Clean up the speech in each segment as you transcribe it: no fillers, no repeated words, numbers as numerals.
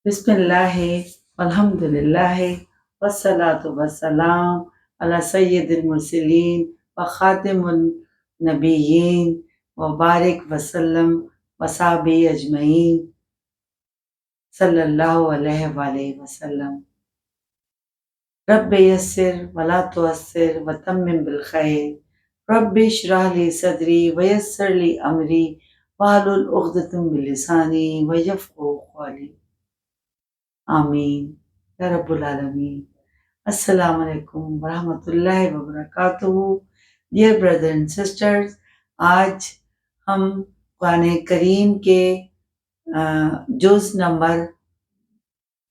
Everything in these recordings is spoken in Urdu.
بسم اللہ والحمد للہ والصلاة والسلام علی سید المرسلین وخاتم النبیین وبارک وسلم وصحبہ اجمعین صلی اللہ علیہ وآلہ وسلم۔ رب یسر ولا تعسر وتمم بالخیر، رب اشرح لی صدری ویسر لی امری واحلل عقدۃ من لسانی یفقہوا قولی، آمین یا رب العالمین۔ السلام علیکم ورحمۃ اللہ وبرکاتہ۔ ڈیئر بردر اینڈ سسٹرز، آج ہم قرآن کریم کے جز نمبر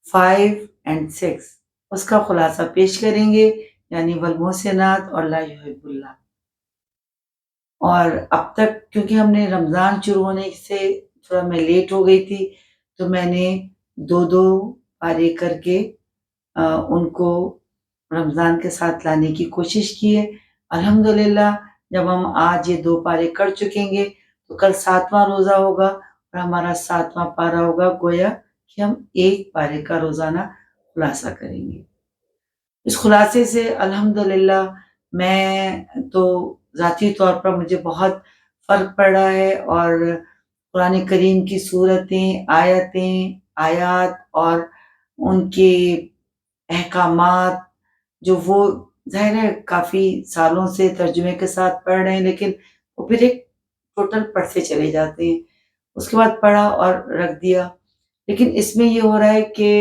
5 اور 6 اس کا خلاصہ پیش کریں گے، یعنی والمحسنات اور لا یحب اللہ۔ اور اب تک کیونکہ ہم نے رمضان شروع ہونے سے تھوڑا میں لیٹ ہو گئی تھی، تو میں نے 2 پارے کر کے ان کو رمضان کے ساتھ لانے کی کوشش کی ہے۔ الحمدللہ جب ہم آج یہ 2 پارے کر چکیں گے تو کل 7واں روزہ ہوگا اور ہمارا 7واں پارا ہوگا، گویا کہ ہم 1 پارے کا روزانہ خلاصہ کریں گے۔ اس خلاصے سے الحمدللہ میں تو ذاتی طور پر مجھے بہت فرق پڑا ہے، اور قرآن کریم کی صورتیں، آیات اور ان کے احکامات جو وہ ظاہر ہے کافی سالوں سے ترجمے کے ساتھ پڑھ رہے ہیں، لیکن وہ پھر ایک ٹوٹل پڑھتے چلے جاتے ہیں، اس کے بعد پڑھا اور رکھ دیا۔ لیکن اس میں یہ ہو رہا ہے کہ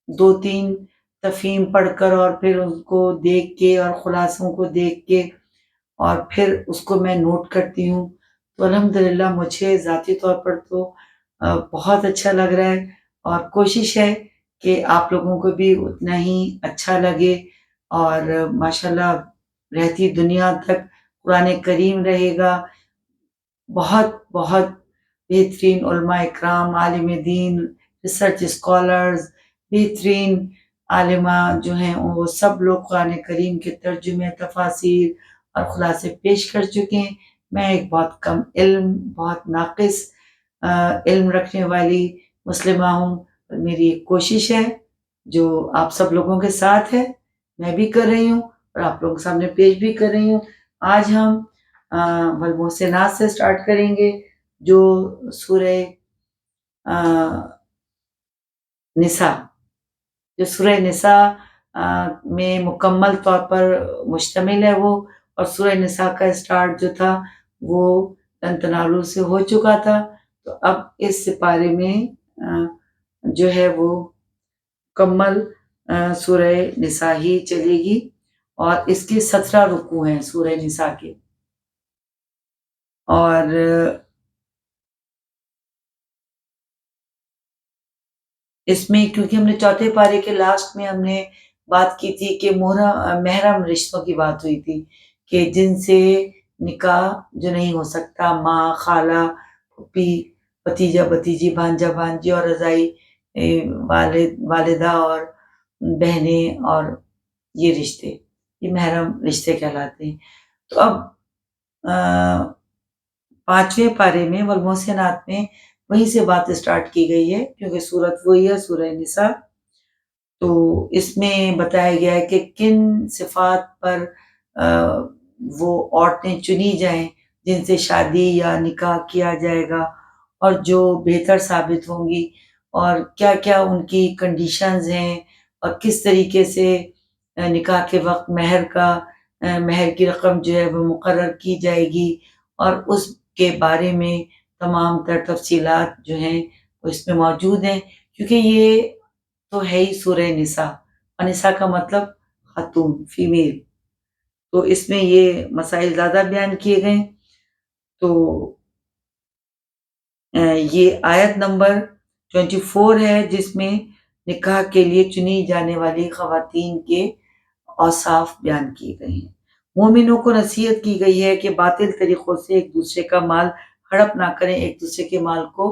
2-3 تفہیم پڑھ کر اور پھر ان کو دیکھ کے اور خلاصوں کو دیکھ کے اور پھر اس کو میں نوٹ کرتی ہوں، تو الحمدللہ مجھے ذاتی طور پر تو بہت اچھا لگ رہا ہے، اور کوشش ہے کہ آپ لوگوں کو بھی اتنا ہی اچھا لگے، اور ماشاءاللہ رہتی دنیا تک قرآن کریم رہے گا۔ بہت بہت بہترین علماء اکرام، عالم دین، ریسرچ اسکالرز، بہترین عالمہ جو ہیں وہ سب لوگ قرآن کریم کے ترجمے، تفاسیر اور خلاصے پیش کر چکے ہیں۔ میں ایک بہت کم علم، بہت ناقص علم رکھنے والی مسلمہ ہوں، اور میری ایک کوشش ہے جو آپ سب لوگوں کے ساتھ ہے، میں بھی کر رہی ہوں اور آپ لوگوں کے سامنے پیش بھی کر رہی ہوں۔ آج ہم والمحسنات سے سٹارٹ کریں گے، جو سورہ نساء میں مکمل طور پر مشتمل ہے وہ، اور سورہ نساء کا سٹارٹ جو تھا وہ لن تنالوا سے ہو چکا تھا، تو اب اس سپارے میں جو ہے وہ مکمل سورہ نساء ہی چلے گی، اور اس کے 17 رکوع ہیں سورہ نساء کے۔ اور اس میں کیونکہ ہم نے 4تھے پارے کے لاسٹ میں ہم نے بات کی تھی کہ محرم رشتوں کی بات ہوئی تھی، کہ جن سے نکاح جو نہیں ہو سکتا، ماں، خالہ، پھوپھی، بھتیجا بھتیجی، بھانجا بھانجی اور رضائی والدہ اور بہنیں، اور یہ رشتے، یہ محرم رشتے کہلاتے ہیں۔ تو اب 5ویں پارے میں والمحسنات میں وہیں سے بات سٹارٹ کی گئی ہے، کیونکہ صورت وہی ہے سورہ نساء۔ تو اس میں بتایا گیا ہے کہ کن صفات پر وہ عورتیں چنی جائیں جن سے شادی یا نکاح کیا جائے گا، اور جو بہتر ثابت ہوں گی، اور کیا کیا ان کی کنڈیشنز ہیں، اور کس طریقے سے نکاح کے وقت مہر کی رقم جو ہے وہ مقرر کی جائے گی، اور اس کے بارے میں تمام تر تفصیلات جو ہیں وہ اس میں موجود ہیں، کیونکہ یہ تو ہے ہی سورہ نساء، اور نساء کا مطلب خاتون، فیمیل، تو اس میں یہ مسائل زیادہ بیان کیے گئے۔ تو یہ آیت نمبر 24 ہے، جس میں نکاح کے لیے چنی جانے والی خواتین کے اوصاف بیان کیے گئے ہیں۔ مومنوں کو نصیحت کی گئی ہے کہ باطل طریقوں سے ایک دوسرے کا مال ہڑپ نہ کریں، ایک دوسرے کے مال کو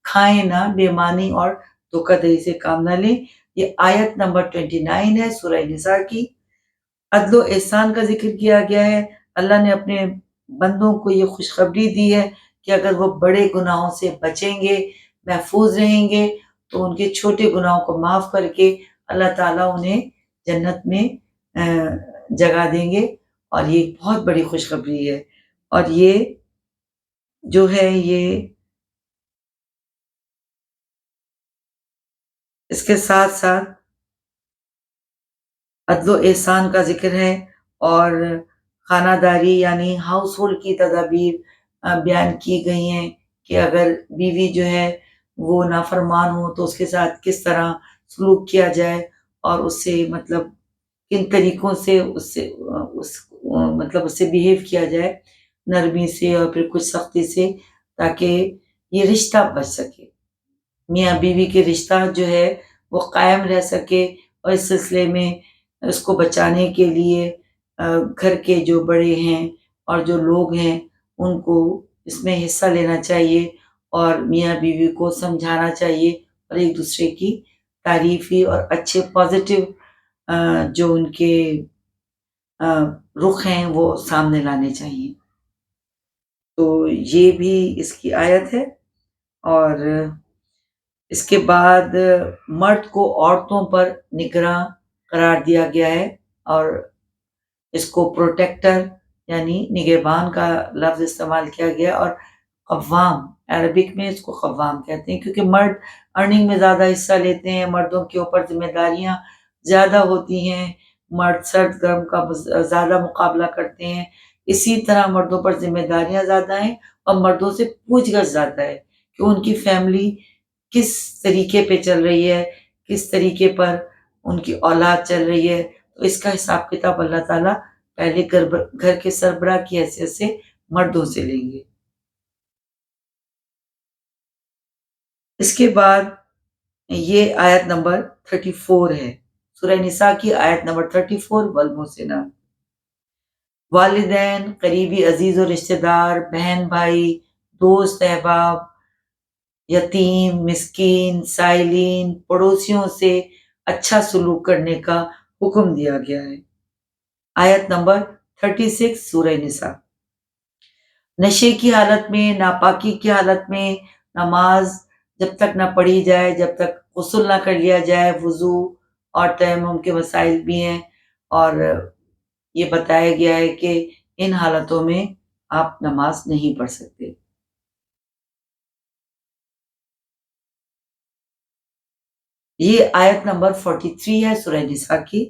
کھائیں نہ، بے ایمانی اور دھوکہ دہی سے کام نہ لیں۔ یہ آیت نمبر 29 ہے سورہ نساء کی۔ عدل و احسان کا ذکر کیا گیا ہے۔ اللہ نے اپنے بندوں کو یہ خوشخبری دی ہے کہ اگر وہ بڑے گناہوں سے بچیں گے، محفوظ رہیں گے، تو ان کے چھوٹے گناہوں کو معاف کر کے اللہ تعالیٰ انہیں جنت میں جگہ دیں گے، اور یہ ایک بہت بڑی خوشخبری ہے۔ اور یہ جو ہے یہ اس کے ساتھ ساتھ عدل و احسان کا ذکر ہے، اور خانہ داری یعنی ہاؤس ہولڈ کی تدابیر بیان کی گئی ہیں کہ اگر بیوی جو ہے وہ نافرمان ہو تو اس کے ساتھ کس طرح سلوک کیا جائے، اور اس سے مطلب کن طریقوں سے اس سے بیہیو کیا جائے، نرمی سے اور پھر کچھ سختی سے، تاکہ یہ رشتہ بچ سکے، میاں بیوی کے رشتہ جو ہے وہ قائم رہ سکے۔ اور اس سلسلے میں اس کو بچانے کے لیے گھر کے جو بڑے ہیں اور جو لوگ ہیں ان کو اس میں حصہ لینا چاہیے، اور میاں بیوی کو سمجھانا چاہیے، اور ایک دوسرے کی تعریفی اور اچھے پازیٹیو جو ان کے رخ ہیں وہ سامنے لانے چاہیے۔ تو یہ بھی اس کی آیت ہے۔ اور اس کے بعد مرد کو عورتوں پر نگراں قرار دیا گیا ہے، اور اس کو پروٹیکٹر یعنی نگہبان کا لفظ استعمال کیا گیا، اور قوام عربک میں اس کو قوام کہتے ہیں، کیونکہ مرد ارننگ میں زیادہ حصہ لیتے ہیں، مردوں کے اوپر ذمہ داریاں زیادہ ہوتی ہیں، مرد سرد گرم کا زیادہ مقابلہ کرتے ہیں، اسی طرح مردوں پر ذمہ داریاں زیادہ ہیں، اور مردوں سے پوچھ گچھ زیادہ ہے کہ ان کی فیملی کس طریقے پہ چل رہی ہے، کس طریقے پر ان کی اولاد چل رہی ہے۔ تو اس کا حساب کتاب اللہ تعالیٰ پہلے گھر کے سربراہ کی حیثیت سے مردوں سے لیں گے۔ اس کے بعد یہ آیت نمبر 34 ہے، سورہ نساء کی آیت نمبر 34، والمحسنات، والدین، قریبی عزیز و رشتہ دار، بہن بھائی، دوست احباب، یتیم، مسکین، سائلین، پڑوسیوں سے اچھا سلوک کرنے کا حکم دیا گیا ہے۔ آیت نمبر 36 سورہ نساء۔ نشے کی حالت میں، ناپاکی کی حالت میں نماز جب تک نہ پڑھی جائے، جب تک غسل نہ کر لیا جائے، وضو اور تیمم کے مسائل بھی ہیں، اور یہ بتایا گیا ہے کہ ان حالتوں میں آپ نماز نہیں پڑھ سکتے۔ یہ آیت نمبر 43 ہے سورہ نساء کی۔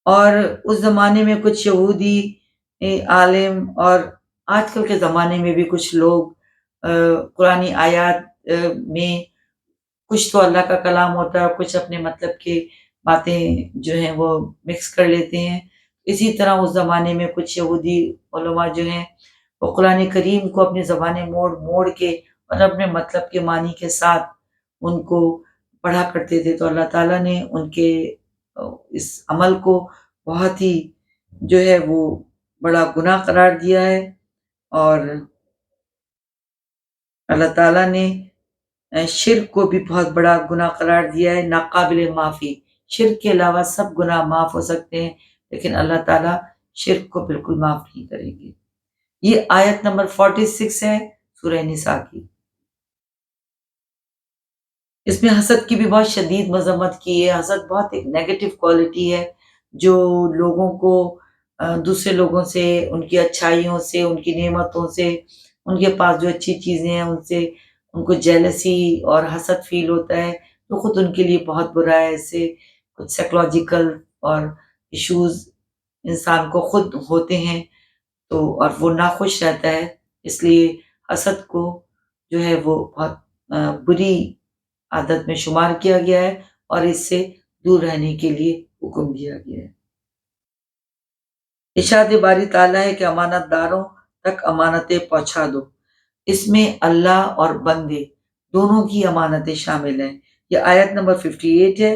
اور اس زمانے میں کچھ یہودی عالم، اور آج کل کے زمانے میں بھی کچھ لوگ قرآنی آیات میں کچھ تو اللہ کا کلام ہوتا ہے، اور کچھ اپنے مطلب کے باتیں جو ہیں وہ مکس کر لیتے ہیں۔ اسی طرح اس زمانے میں کچھ یہودی علماء جو ہیں وہ قرآن کریم کو اپنی زبانیں موڑ موڑ کے اور اپنے مطلب کے معنی کے ساتھ ان کو پڑھا کرتے تھے، تو اللہ تعالیٰ نے ان کے اس عمل کو بہت ہی جو ہے وہ بڑا گناہ قرار دیا ہے، اور اللہ تعالیٰ نے شرک کو بھی بہت بڑا گناہ قرار دیا ہے، ناقابل معافی۔ شرک کے علاوہ سب گناہ معاف ہو سکتے ہیں، لیکن اللہ تعالیٰ شرک کو بالکل معاف نہیں کریں گے۔ یہ آیت نمبر 46 ہے سورہ نساء کی۔ اس میں حسد کی بھی بہت شدید مذمت کی ہے۔ حسد بہت ایک نیگیٹو کوالٹی ہے جو لوگوں کو دوسرے لوگوں سے، ان کی اچھائیوں سے، ان کی نعمتوں سے، ان کے پاس جو اچھی چیزیں ہیں ان سے ان کو جیلسی اور حسد فیل ہوتا ہے، تو خود ان کے لیے بہت برا ہے۔ اس سے کچھ سائیکولوجیکل اور ایشوز انسان کو خود ہوتے ہیں، تو اور وہ ناخوش رہتا ہے۔ اس لیے حسد کو جو ہے وہ بہت بری عادت میں شمار کیا گیا ہے، اور اس سے دور رہنے کے لیے حکم دیا گیا ہے۔ ارشاد باری تعالیٰ ہے کہ امانت داروں تک امانتیں پہنچا دو۔ اس میں اللہ اور بندے دونوں کی امانتیں شامل ہیں۔ یہ آیت نمبر 58 ہے۔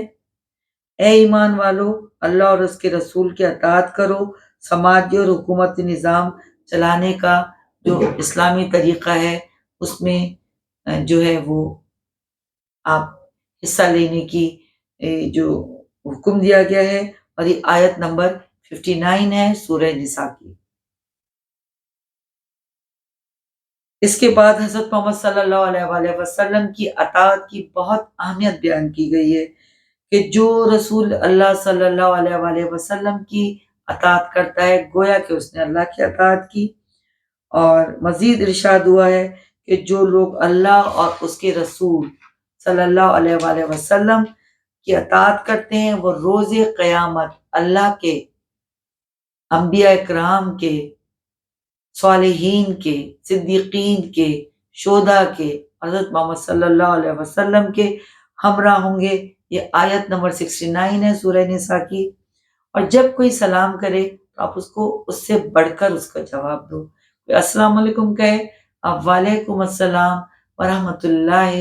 اے ایمان والو، اللہ اور اس کے رسول کی اطاعت کرو۔ سماجی اور حکومتی نظام چلانے کا جو اسلامی طریقہ ہے اس میں جو ہے وہ آپ حصہ لینے کی جو حکم دیا گیا ہے، اور یہ آیت نمبر 59 ہے سورہ نساء کی۔ اس کے بعد حضرت محمد صلی اللہ علیہ وآلہ وسلم کی اطاعت کی بہت اہمیت بیان کی گئی ہے کہ جو رسول اللہ صلی اللہ علیہ وآلہ وسلم کی اطاعت کرتا ہے گویا کہ اس نے اللہ کی اطاعت کی۔ اور مزید ارشاد ہوا ہے کہ جو لوگ اللہ اور اس کے رسول صلی اللہ علیہ وآلہ وسلم کی اطاعت کرتے ہیں وہ روز قیامت اللہ کے، انبیاء اکرام کے، صالحین کے، صدیقین کے، شہداء کے، حضرت محمد صلی اللہ علیہ وسلم کے ہمراہ ہوں گے۔ یہ آیت نمبر 69 ہے سورہ نساء کی۔ اور جب کوئی سلام کرے تو آپ اس کو اس سے بڑھ کر اس کا جواب دو۔ کوئی السلام علیکم کہے، آپ وعلیکم السلام ورحمۃ اللہ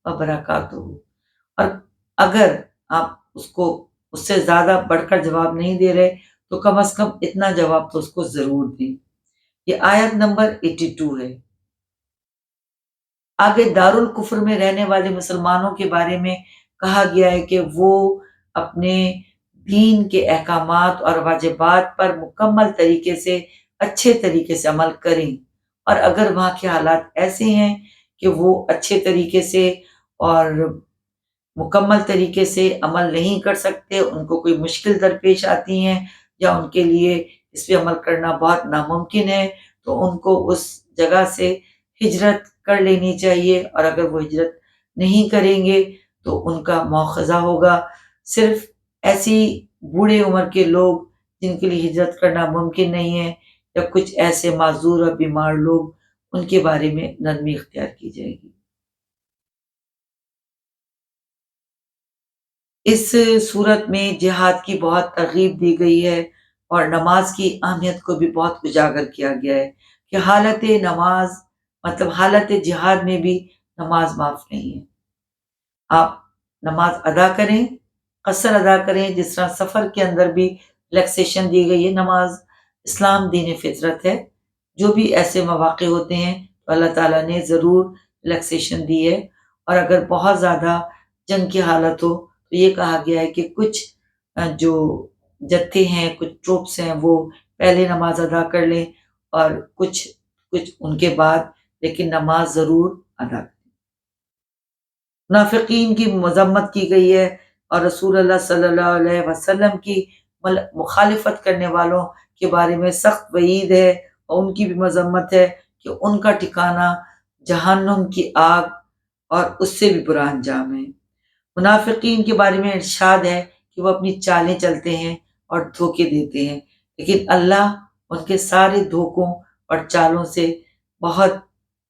وبرکاتہ۔ اور اگر آپ اس کو اس سے زیادہ بڑھ کر جواب نہیں دے رہے تو کم از کم اتنا جواب تو اس کو ضرور دیں۔ یہ آیت نمبر 82 ہے۔ آگے دارالکفر میں رہنے والے مسلمانوں کے بارے میں کہا گیا ہے کہ وہ اپنے دین کے احکامات اور واجبات پر مکمل طریقے سے، اچھے طریقے سے عمل کریں، اور اگر وہاں کے حالات ایسے ہیں کہ وہ اچھے طریقے سے اور مکمل طریقے سے عمل نہیں کر سکتے، ان کو کوئی مشکل درپیش آتی ہیں یا ان کے لیے اس پہ عمل کرنا بہت ناممکن ہے، تو ان کو اس جگہ سے ہجرت کر لینی چاہیے، اور اگر وہ ہجرت نہیں کریں گے تو ان کا مواخذہ ہوگا۔ صرف ایسی بوڑھے عمر کے لوگ جن کے لیے ہجرت کرنا ممکن نہیں ہے، یا کچھ ایسے معذور اور بیمار لوگ، ان کے بارے میں نرمی اختیار کی جائے گی۔ اس صورت میں جہاد کی بہت ترغیب دی گئی ہے، اور نماز کی اہمیت کو بھی بہت اجاگر کیا گیا ہے کہ حالت نماز، مطلب حالت جہاد میں بھی نماز معاف نہیں ہے۔ آپ نماز ادا کریں، قصر ادا کریں، جس طرح سفر کے اندر بھی ریلیکسیشن دی گئی ہے۔ نماز، اسلام دین فطرت ہے، جو بھی ایسے مواقع ہوتے ہیں تو اللہ تعالیٰ نے ضرور ریلیکسیشن دی ہے۔ اور اگر بہت زیادہ جنگ کی حالت ہو تو یہ کہا گیا ہے کہ کچھ جو جتھے ہیں، کچھ ٹروپس ہیں، وہ پہلے نماز ادا کر لیں، اور کچھ ان کے بعد، لیکن نماز ضرور ادا کریں۔ منافقین کی مذمت کی گئی ہے، اور رسول اللہ صلی اللہ علیہ وسلم کی مخالفت کرنے والوں کے بارے میں سخت وعید ہے، اور ان کی بھی مذمت ہے کہ ان کا ٹھکانہ جہنم کی آگ اور اس سے بھی برا انجام ہے۔ منافقین کے بارے میں ارشاد ہے کہ وہ اپنی چالیں چلتے ہیں اور دھوکے دیتے ہیں، لیکن اللہ ان کے سارے دھوکوں اور چالوں سے بہت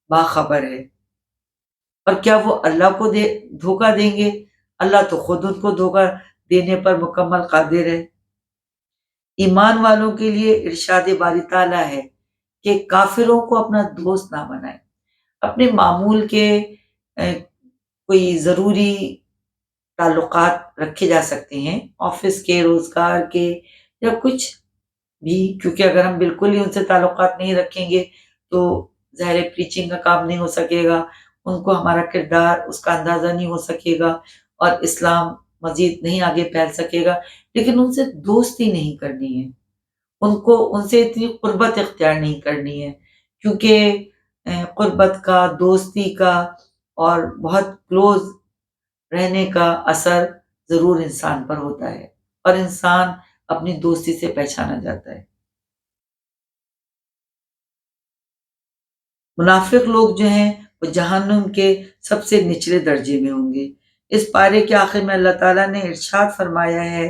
باخبر ہے۔ اور کیا وہ اللہ کو دھوکہ دیں گے؟ اللہ تو خود ان کو دھوکہ دینے پر مکمل قادر ہے۔ ایمان والوں کے لیے ارشاد باری تعالیٰ ہے کہ کافروں کو اپنا دوست نہ بنائیں۔ اپنے معمول کے کوئی ضروری تعلقات رکھے جا سکتے ہیں، آفس کے، روزگار کے، یا کچھ بھی، کیونکہ اگر ہم بالکل ہی ان سے تعلقات نہیں رکھیں گے تو ظاہر پریچنگ کا کام نہیں ہو سکے گا، ان کو ہمارا کردار، اس کا اندازہ نہیں ہو سکے گا، اور اسلام مزید نہیں آگے پھیل سکے گا۔ لیکن ان سے دوستی نہیں کرنی ہے، ان سے اتنی قربت اختیار نہیں کرنی ہے، کیونکہ قربت کا، دوستی کا اور بہت کلوز رہنے کا اثر ضرور انسان پر ہوتا ہے، اور انسان اپنی دوستی سے پہچانا جاتا ہے۔ منافق لوگ جو ہیں وہ جہنم کے سب سے نچلے درجے میں ہوں گے۔ اس پارے کے آخر میں اللہ تعالیٰ نے ارشاد فرمایا ہے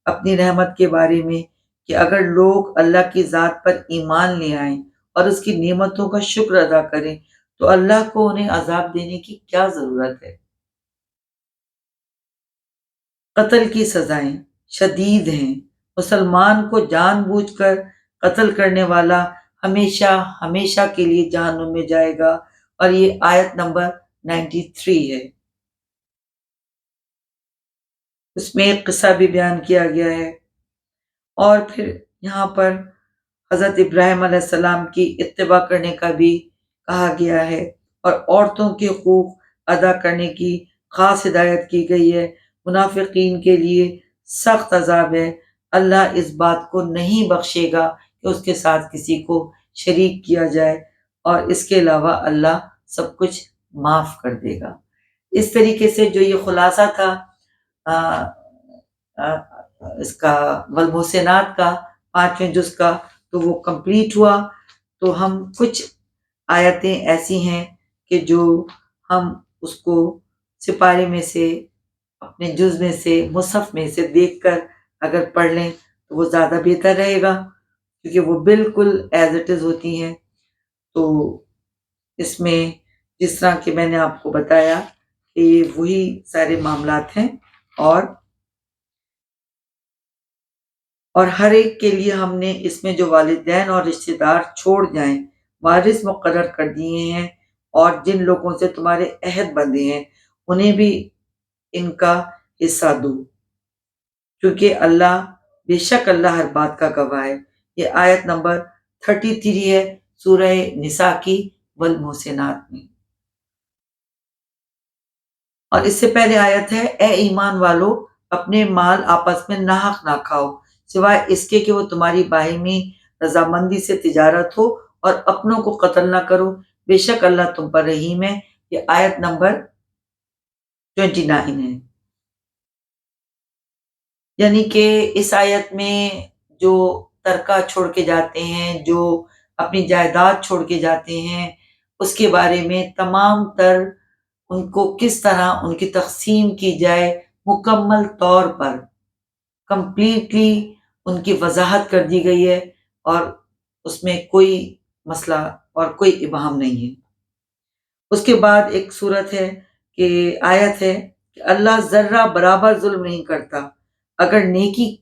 اپنی رحمت کے بارے میں کہ اگر لوگ اللہ کی ذات پر ایمان لے آئیں اور اس کی نعمتوں کا شکر ادا کریں تو اللہ کو انہیں عذاب دینے کی کیا ضرورت ہے۔ قتل کی سزائیں شدید ہیں، مسلمان کو جان بوجھ کر قتل کرنے والا ہمیشہ ہمیشہ کے لیے جہنم میں جائے گا، اور یہ آیت نمبر 93 ہے۔ اس میں ایک قصہ بھی بیان کیا گیا ہے، اور پھر یہاں پر حضرت ابراہیم علیہ السلام کی اتباع کرنے کا بھی کہا گیا ہے، اور عورتوں کے حقوق ادا کرنے کی خاص ہدایت کی گئی ہے۔ منافقین کے لیے سخت عذاب ہے۔ اللہ اس بات کو نہیں بخشے گا کہ اس کے ساتھ کسی کو شریک کیا جائے، اور اس کے علاوہ اللہ سب کچھ معاف کر دے گا۔ اس طریقے سے جو یہ خلاصہ تھا اس کا والمحسنات کا 5ویں جز کا، تو وہ کمپلیٹ ہوا۔ تو ہم کچھ آیتیں ایسی ہیں کہ جو ہم اس کو سپارے میں سے، اپنے جز میں سے، مصحف میں سے دیکھ کر اگر پڑھ لیں تو وہ زیادہ بہتر رہے گا، کیونکہ وہ بالکل ایز اٹ از ہوتی ہیں۔ تو اس میں جس طرح کہ میں نے آپ کو بتایا کہ یہ وہی سارے معاملات ہیں، اور ہر ایک کے لیے ہم نے اس میں جو والدین اور رشتہ دار چھوڑ جائیں وارث مقرر کر دیے ہیں، اور جن لوگوں سے تمہارے عہد بندھے ہیں انہیں بھی ان کا حصہ دو، کیونکہ بے شک اللہ ہر بات کا گواہ ہے۔ یہ آیت نمبر 33 ہے سورہ نساء کی والمحسنات میں۔ اور اس سے پہلے آیت ہے، اے ایمان والو اپنے مال آپس میں ناحق نہ کھاؤ، سوائے اس کے کہ وہ تمہاری باہمی رضامندی سے تجارت ہو، اور اپنوں کو قتل نہ کرو، بے شک اللہ تم پر رحیم ہے۔ یہ آیت نمبر 29 ہے۔ یعنی کہ اس آیت میں جو ترکہ چھوڑ کے جاتے ہیں، جو اپنی جائیداد چھوڑ کے جاتے ہیں، اس کے بارے میں تمام تر ان کو کس طرح ان کی تقسیم کی جائے مکمل طور پر کمپلیٹلی ان کی وضاحت کر دی گئی ہے، اور اس میں کوئی مسئلہ اور کوئی ابہام نہیں ہے۔ اس کے بعد ایک صورت ہے کہ آیت ہے کہ اللہ ذرہ برابر ظلم نہیں کرتا، اگر نیکی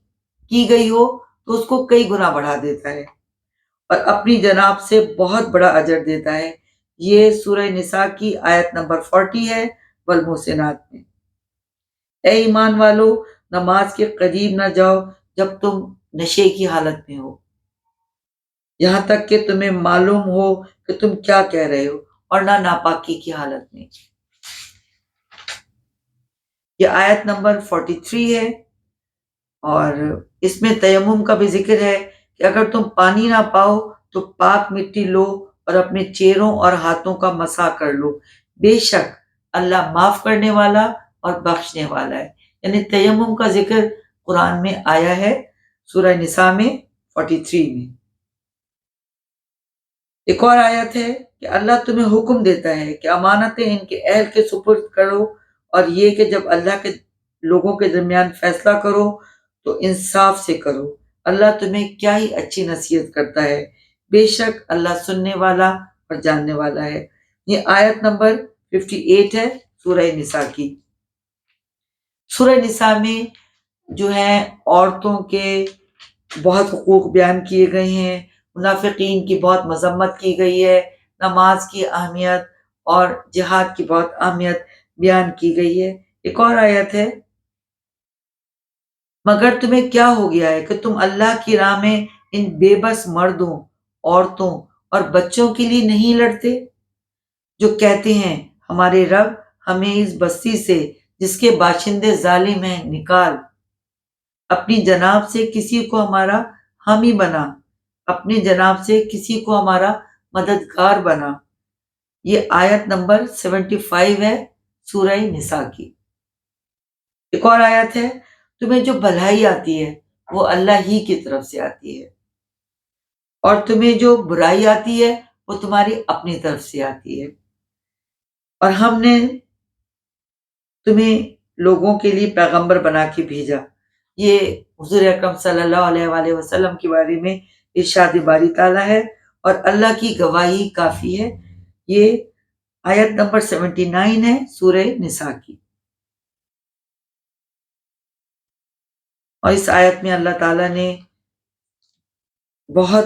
کی گئی ہو تو اس کو کئی گنا بڑھا دیتا ہے، اور اپنی جناب سے بہت بڑا اجر دیتا ہے۔ یہ سورہ نساء کی آیت نمبر 40 ہے والمحسنات میں۔ اے ایمان والو نماز کے قریب نہ جاؤ جب تم نشے کی حالت میں ہو، یہاں تک کہ تمہیں معلوم ہو کہ تم کیا کہہ رہے ہو، اور نہ ناپاکی کی حالت میں۔ یہ آیت نمبر 43 ہے، اور اس میں تیمم کا بھی ذکر ہے کہ اگر تم پانی نہ پاؤ تو پاک مٹی لو اور اپنے چہروں اور ہاتھوں کا مسح کر لو، بے شک اللہ معاف کرنے والا اور بخشنے والا ہے۔ یعنی تیمم کا ذکر قرآن میں آیا ہے سورہ نساء میں 43 میں۔ ایک اور آیت ہے کہ اللہ تمہیں حکم دیتا ہے کہ امانتیں ان کے اہل کے سپرد کرو، اور یہ کہ جب اللہ کے لوگوں کے درمیان فیصلہ کرو تو انصاف سے کرو، اللہ تمہیں کیا ہی اچھی نصیحت کرتا ہے، بے شک اللہ سننے والا اور جاننے والا ہے۔ یہ آیت نمبر 58 ہے سورہ نساء کی۔ سورہ نساء میں جو ہے عورتوں کے بہت حقوق بیان کیے گئے ہیں، منافقین کی بہت مذمت کی گئی ہے، نماز کی اہمیت اور جہاد کی بہت اہمیت بیان کی گئی ہے۔ ایک اور آیت ہے، مگر تمہیں کیا ہو گیا ہے کہ تم اللہ کی راہ میں ان بے بس مردوں، عورتوں اور بچوں کے لیے نہیں لڑتے، جو کہتے ہیں ہمارے رب ہمیں اس بستی سے جس کے باشندے ظالم ہیں نکال، اپنی جناب سے کسی کو ہمارا حامی بنا، اپنی جناب سے کسی کو ہمارا مددگار بنا۔ یہ آیت نمبر 75 ہے سورہ نساء کی۔ ایک اور آیت ہے، تمہیں جو بھلائی آتی ہے وہ اللہ ہی کی طرف سے آتی ہے، اور تمہیں جو برائی آتی ہے وہ تمہاری اپنی طرف سے آتی ہے، اور ہم نے تمہیں لوگوں کے لیے پیغمبر بنا کے بھیجا۔ یہ حضور اکرم صلی اللہ علیہ وآلہ وسلم کے بارے میں ارشاد باری تعالیٰ ہے، اور اللہ کی گواہی کافی ہے۔ یہ آیت نمبر 79 ہے سورہ نساء کی۔ اور اس آیت میں اللہ تعالیٰ نے بہت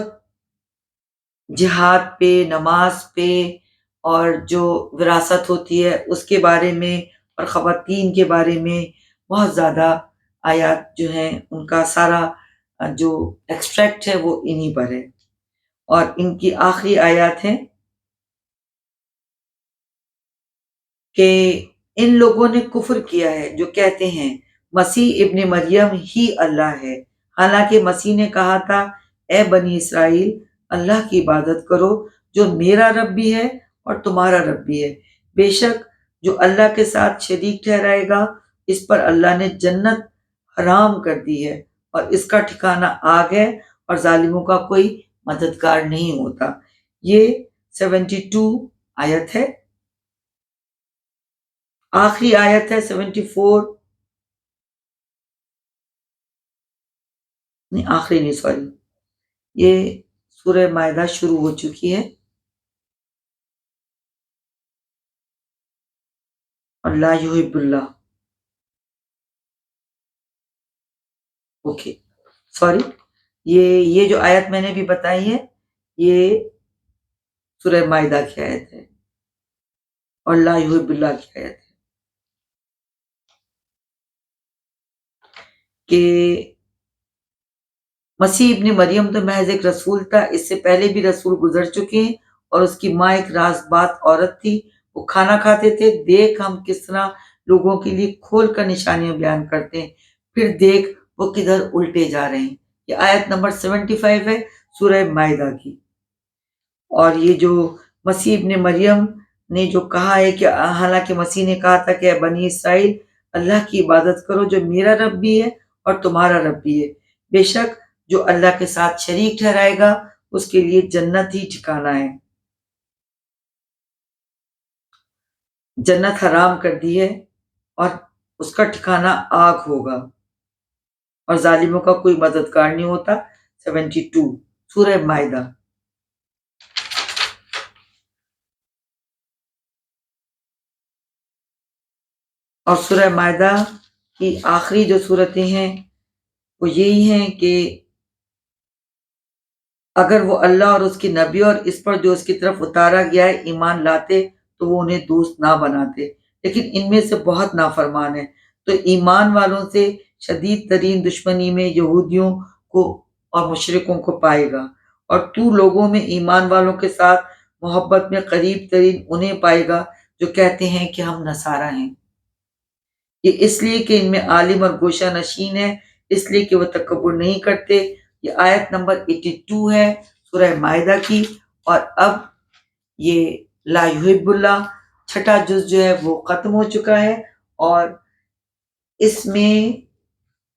جہاد پہ، نماز پہ، اور جو وراثت ہوتی ہے اس کے بارے میں، اور خواتین کے بارے میں بہت زیادہ آیات جو ہیں ان کا سارا جو ایکسٹریکٹ ہے وہ انہی پر ہے، اور ان کی آخری آیات ہیں کہ ان لوگوں نے کفر کیا ہے جو کہتے ہیں مسیح ابن مریم ہی اللہ ہے، حالانکہ مسیح نے کہا تھا اے بنی اسرائیل اللہ کی عبادت کرو جو میرا رب بھی ہے اور تمہارا رب بھی ہے، بے شک جو اللہ کے ساتھ شریک ٹھہرائے گا اس پر اللہ نے جنت حرام کر دی ہے اور اس کا ٹھکانہ آگ ہے اور ظالموں کا کوئی مددگار نہیں ہوتا۔ یہ 72 آیت ہے۔ آخری آیت ہے 74، نہیں آخری نہیں، سوری، یہ سورہ مائدہ شروع ہو چکی ہے۔ اور لا یحب اللہ، اوکے سوری، یہ جو آیت میں نے بھی بتائی ہے یہ سورہ مائدہ کی آیت ہے اور لا یحب اللہ کی آیت ہے کہ مسیح ابن مریم تو محض ایک رسول تھا، اس سے پہلے بھی رسول گزر چکے ہیں اور اس کی ماں ایک راز بات عورت تھی، وہ کھانا کھاتے تھے۔ دیکھ ہم کس طرح لوگوں کے لیے کھول کر نشانیاں بیان کرتے ہیں، پھر دیکھ وہ کدھر الٹے جا رہے ہیں۔ یہ آیت نمبر 75 ہے سورہ مائدہ کی۔ اور یہ جو مسیح ابن مریم نے جو کہا ہے کہ حالانکہ مسیح نے کہا تھا کہ اے بنی اسرائیل اللہ کی عبادت کرو جو میرا رب بھی ہے اور تمہارا رب بھی ہے، بے شک جو اللہ کے ساتھ شریک ٹھہرائے گا اس کے لیے جنت ہی ٹھکانہ ہے۔ جنت حرام کر دی ہے اور اس کا ٹھکانہ آگ ہوگا اور ظالموں کا کوئی مددگار نہیں ہوتا۔ 72 سورہ مائدہ۔ اور سورہ مائدہ کی آخری جو صورتیں ہیں وہ یہی ہیں کہ اگر وہ اللہ اور اس کی نبی اور اس پر جو اس کی طرف اتارا گیا ہے ایمان لاتے تو وہ انہیں دوست نہ بناتے، لیکن ان میں سے بہت نافرمان ہیں، تو ایمان والوں سے شدید ترین دشمنی میں یہودیوں کو اور مشرکوں کو پائے گا، اور تو لوگوں میں ایمان والوں کے ساتھ محبت میں قریب ترین انہیں پائے گا جو کہتے ہیں کہ ہم نصارہ ہیں۔ یہ اس لیے کہ ان میں عالم اور گوشہ نشین ہے، اس لیے کہ وہ تکبر نہیں کرتے۔ یہ آیت نمبر 82 ہے سورہ مائدہ کی۔ اور اب یہ لا یحب اللہ چھٹا جز جو ہے وہ ختم ہو چکا ہے، اور اس میں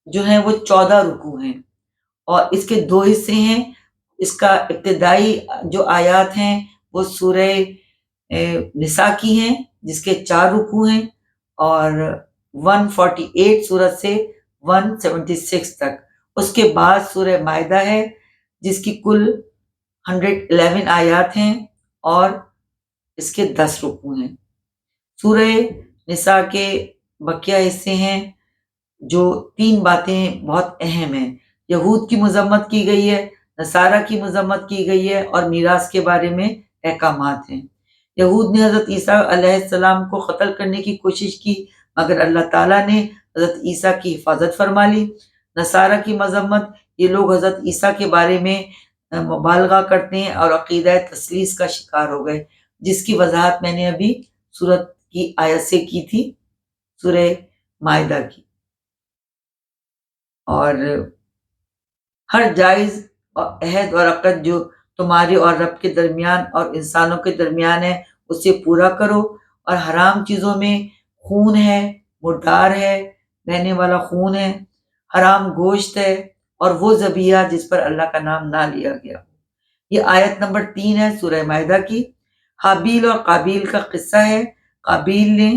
جو ہیں وہ 14 رکوع ہیں اور اس کے 2 حصے ہیں۔ اس کا ابتدائی جو آیات ہیں وہ سورہ نساء کی ہیں جس کے 4 رکوع ہیں، اور 148 سورت سے 176 تک۔ اس کے بعد سورہ مائدہ ہے جس کی کل 111 آیات ہیں اور اس کے 10 رکوع ہیں۔ سورہ نساء کے بقیہ حصے ہیں جو 3 باتیں بہت اہم ہیں۔ یہود کی مذمت کی گئی ہے، نصارہ کی مذمت کی گئی ہے، اور میراث کے بارے میں احکامات ہیں۔ یہود نے حضرت عیسیٰ علیہ السلام کو قتل کرنے کی کوشش کی مگر اللہ تعالیٰ نے حضرت عیسیٰ کی حفاظت فرما لی۔ نصارہ کی مذمت، یہ لوگ حضرت عیسیٰ کے بارے میں مبالغہ کرتے ہیں اور عقیدہ تثلیث کا شکار ہو گئے، جس کی وضاحت میں نے ابھی سورت کی آیت سے کی تھی، سورہ مائدہ کی۔ اور ہر جائز عہد اور عقد جو تمہارے اور رب کے درمیان اور انسانوں کے درمیان ہے اسے پورا کرو، اور حرام چیزوں میں خون ہے، مردار ہے، بہنے والا خون ہے، حرام گوشت ہے، اور وہ ذبیحہ جس پر اللہ کا نام نہ لیا گیا۔ یہ آیت نمبر 3 ہے سورہ مائدہ کی۔ حابیل اور قابیل کا قصہ ہے۔ قابیل نے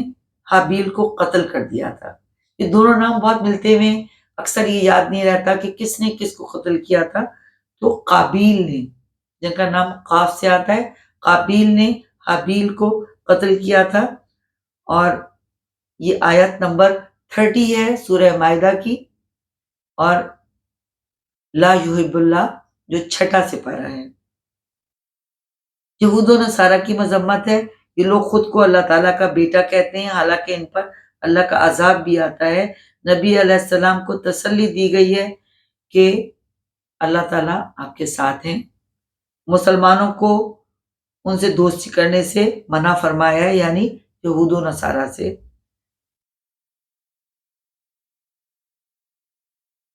حابیل کو قتل کر دیا تھا۔ یہ دونوں نام بہت ملتے ہوئے ہیں، اکثر یہ یاد نہیں رہتا کہ کس نے کس کو قتل کیا تھا، تو قابیل نے، جن کا نام قاف سے آتا ہے، قابیل نے حابیل کو قتل کیا تھا۔ اور یہ آیت نمبر 30 ہے سورہ مائدہ کی، اور لا یحب اللہ جو چھٹا سپارہ ہے۔ یہود و نصارہ کی مذمت ہے، یہ لوگ خود کو اللہ تعالیٰ کا بیٹا کہتے ہیں، حالانکہ ان پر اللہ کا عذاب بھی آتا ہے۔ نبی علیہ السلام کو تسلی دی گئی ہے کہ اللہ تعالیٰ آپ کے ساتھ ہیں۔ مسلمانوں کو ان سے دوستی کرنے سے منع فرمایا ہے، یعنی یہود و نصارہ سے۔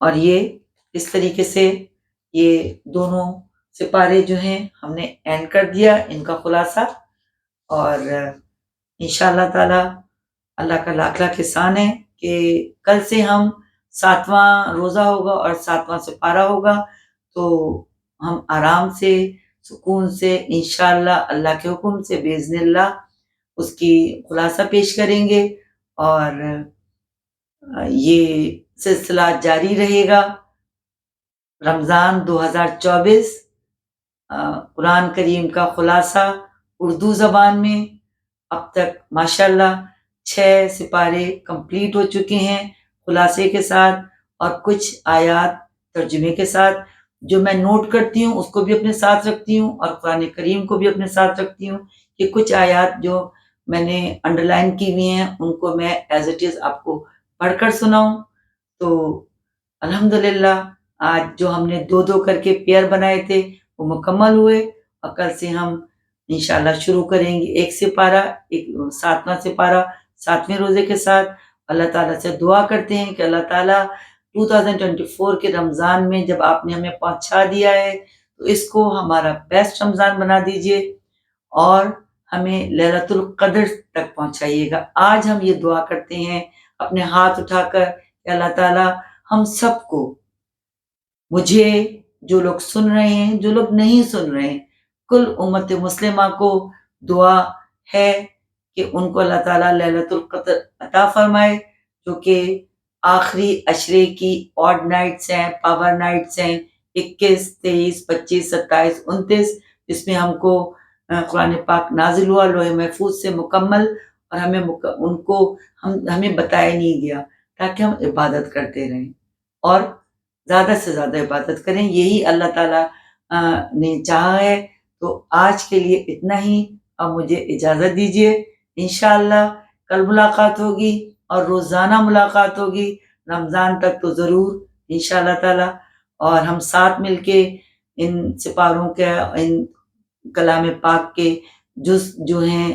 اور یہ اس طریقے سے یہ دونوں سپارے جو ہیں ہم نے اینڈ کر دیا ان کا خلاصہ، اور انشاءاللہ تعالی اللہ کا لاکھ لاکھ احسان ہے کہ کل سے ہم 7واں روزہ ہوگا اور 7واں سپارہ ہوگا، تو ہم آرام سے سکون سے انشاءاللہ اللہ کے حکم سے باذن اللہ اس کی خلاصہ پیش کریں گے، اور یہ سلسلہ جاری رہے گا۔ رمضان 2024 قرآن کریم کا خلاصہ اردو زبان میں اب تک ماشاءاللہ 6 سپارے کمپلیٹ ہو چکے ہیں خلاصے کے ساتھ، اور کچھ آیات ترجمے کے ساتھ جو میں نوٹ کرتی ہوں اس کو بھی اپنے ساتھ رکھتی ہوں، اور قرآن کریم کو بھی اپنے ساتھ رکھتی ہوں کہ کچھ آیات جو میں نے انڈر لائن کی ہوئی ہیں ان کو میں ایز اٹ از آپ کو پڑھ کر سناؤں۔ تو الحمدللہ آج جو ہم نے 2 کر کے پیئر بنائے تھے وہ مکمل ہوئے، اور کل سے ہم انشاءاللہ شروع کریں گے ایک سپارہ، ایک 7واں سپارہ 7ویں روزے کے ساتھ۔ اللہ تعالیٰ سے دعا کرتے ہیں کہ اللہ تعالیٰ 2024 کے رمضان میں جب آپ نے ہمیں پہنچا دیا ہے تو اس کو ہمارا بیسٹ رمضان بنا دیجئے، اور ہمیں لیلۃ القدر تک پہنچائیے گا۔ آج ہم یہ دعا کرتے ہیں اپنے ہاتھ اٹھا کر کہ اللہ تعالیٰ ہم سب کو، مجھے، جو لوگ سن رہے ہیں، جو لوگ نہیں سن رہے ہیں، کل امت مسلمہ کو دعا ہے کہ ان کو اللہ تعالیٰ لیلۃ القدر عطا فرمائے، جو کہ آخری عشرے کی آڈ نائٹس ہیں، پاور نائٹس ہیں، 21، 23، 25، 27، 29، جس میں ہم کو قرآن پاک نازل ہوا لوح محفوظ سے مکمل، اور ہمیں بتایا نہیں گیا تاکہ ہم عبادت کرتے رہیں اور زیادہ سے زیادہ عبادت کریں، یہی اللہ تعالیٰ نے چاہا ہے۔ تو آج کے لیے اتنا ہی، اب مجھے اجازت دیجیے، انشاءاللہ کل ملاقات ہوگی اور روزانہ ملاقات ہوگی رمضان تک تو ضرور انشاءاللہ تعالیٰ، اور ہم ساتھ مل کے ان سپاروں کے، ان کلام پاک کے جز جو ہیں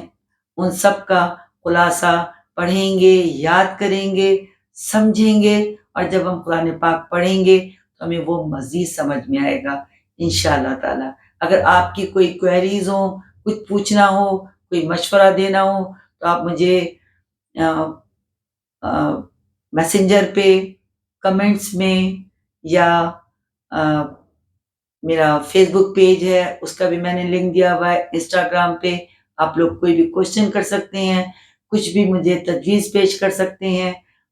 ان سب کا خلاصہ پڑھیں گے، یاد کریں گے، سمجھیں گے، اور جب ہم قرآن پاک پڑھیں گے تو ہمیں وہ مزید سمجھ میں آئے گا انشاءاللہ تعالی۔ اگر آپ کی کوئی کوئریز ہوں، کچھ پوچھنا ہو، کوئی مشورہ دینا ہو، تو آپ مجھے میسنجر پہ، کمنٹس میں، یا میرا فیس بک پیج ہے اس کا بھی میں نے لنک دیا ہوا ہے، انسٹاگرام پہ آپ لوگ کوئی بھی کوشچن کر سکتے ہیں، کچھ بھی مجھے تجویز پیش کر سکتے ہیں،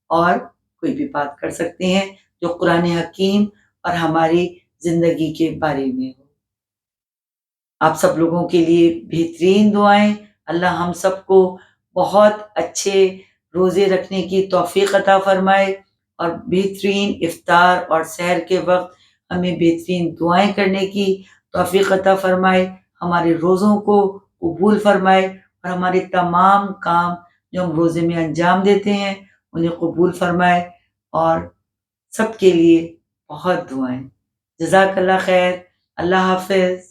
اور کوئی بھی بات کر سکتے ہیں جو قرآن حکیم اور ہماری زندگی کے بارے میں ہو۔ آپ سب لوگوں کے لیے بہترین دعائیں، اللہ ہم سب کو بہت اچھے روزے رکھنے کی توفیق عطا فرمائے، اور بہترین افطار اور سحر کے وقت ہمیں بہترین دعائیں کرنے کی توفیق عطا فرمائے، ہمارے روزوں کو قبول فرمائے، اور ہمارے تمام کام جو ہم روزے میں انجام دیتے ہیں انہیں قبول فرمائے، اور سب کے لیے بہت دعائیں۔ جزاک اللہ خیر، اللہ حافظ۔